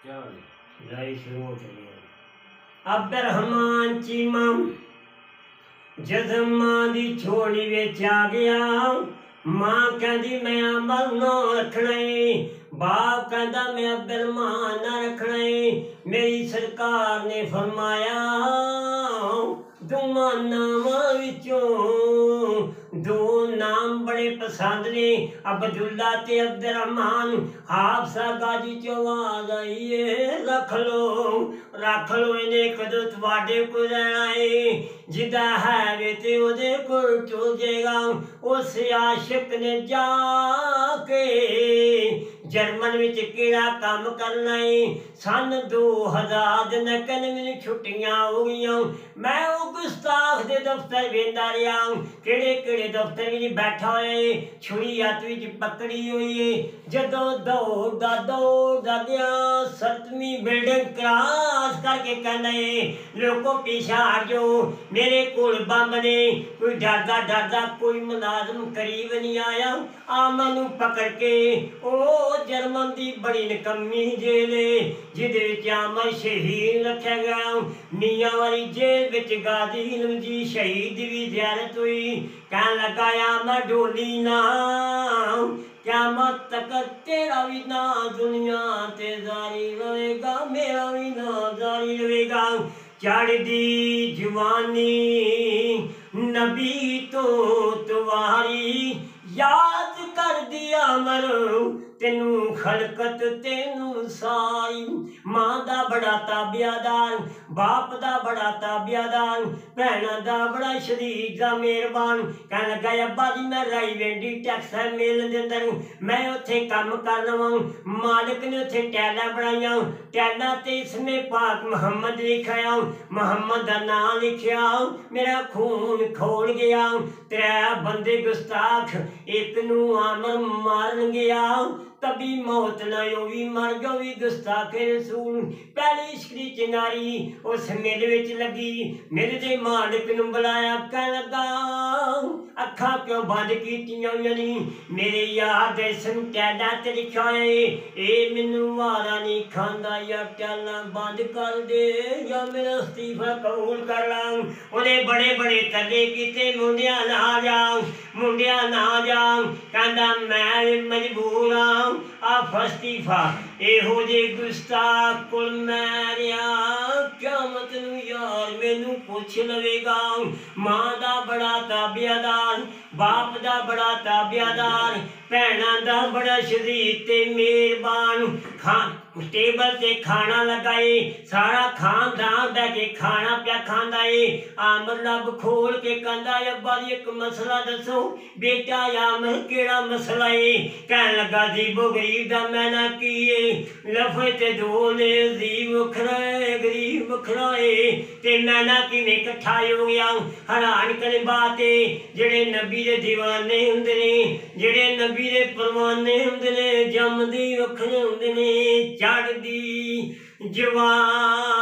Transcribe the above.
लड़ाई शुरू हो चली है। अब्दुर्रहमान चीमा जद मां दी झोली विच आ गया, मां कहती मैं अमल ना रखना है, बाप कहता मैं अब्दुर्रहमान ना रखना है। मेरी सरकार ने फरमाया दोवां नामां विचों दो नाम बड़े पसंद ने, अब्दुल्ला ते अब्दुर्रहमान। हाफसा गाजी चो आवाज आई है रख लो इन्हें, कदों तुहाडे कोल रहना है, जिदा है वे ते ओदे कोल चल जाएगा। उस आशिक ने जाके जर्मन विच केड़ा काम करना है। सन 2000 दिन कहने मैनू छुट्टियां हो गई, मैं वो गुस्ताख दे दफ्तर वेंदा रहा, केड़े केड़े दफ्तर विच बैठा होए, छुरी हत्थ विच पकड़ी हुई है। जदों दौड़दा गया 7वीं बिल्डिंग क्रॉस करके कहना है लोगों पीछा हट जाओ, मेरे कोल बंब ने। कोई डरदा कोई मुलाजम करीब नहीं आया। आमन नूं पकड़ के ओ जर्मन दी बड़ी निकम्मी जेल जिहदे विच आमन शहीद रखा गया। मियां वाली जेल विच गाजी इल्म जी शहीद दी ज़ियारत हुई। कहन लगा आमन डोली ना, क़यामत तक तेरा भी ना दुनिया ते जारी रहेगा, मेरा भी ना जारी रहेगा। चढ़दी जवानी नबी तो तुम्हारी याद कर दिया मरो, तेनू खलकत तेनू सारी। मां दा बड़ा ताबियादार, बाप दा बड़ा ताबियादार, भैणा दा बड़ा शरीक दा मेहरबान। कहन लगा अब्बा जी मैं राईवेंडी टैक्साइल मिल दे अंदर मैं उत्थे काम कर रहा, मालिक ने उत्थे टैलां बनाईयां, टैलां ते इसमें पाक मुहम्मद लिखाया, मुहम्मद दा नाम लिखिया। मेरा खून खोल गया, 3 बंदे गुस्ताख, एक नू आमर मारन गया, तभी मौत ना भी मर गया भी गुस्ताखे रसूल। पहली इश्क दी चिंगारी उस मेले विच लगी। मेरे दे मालिक नूं बुलाया, कह लगा अखां क्यों बंद कीतियां नी, मेरे यार दे टैलां ते लिखा है ए मैनू वारा नहीं खांदा, या टैलां बंद कर दे या मेरा इस्तीफा कबूल कर ला। उन्हें बड़े बड़े तरले कीते, मुंडिया ना जा, कहंदा मैं मजबूर हाँ आ फस्तीफा एहो जे गुस्ताख कोल मैं रिहा, क़यामत नूं यार मैनू पुछ लवेगा। मां दा बड़ा ताबियादार, बाप दा बड़ा ताबियादार, भैणां दा बड़ा शरीक ते मेहरबान। टेबल ते खाना लगाए, सारा खानदान बैठ के खाना पिया खांदा है। आमर लब खोल के कहंदा अब्बा जी एक मसला दसो। बेटा आमर केड़ा मसला है? कहन लगा अजीबो गरीब दा मैना की है, लफे ते दो ने, अजीब वखरा है गरीब वखरा है, ते मैना किवें इकट्ठा हो गया। हैरान करने बात है, जेड़े नबी दे दीवाने हुंदे ने, जेड़े नबी दे परवाने हुंदे ने, जमदी वखरे हुंदे ने। चढ़दी जवान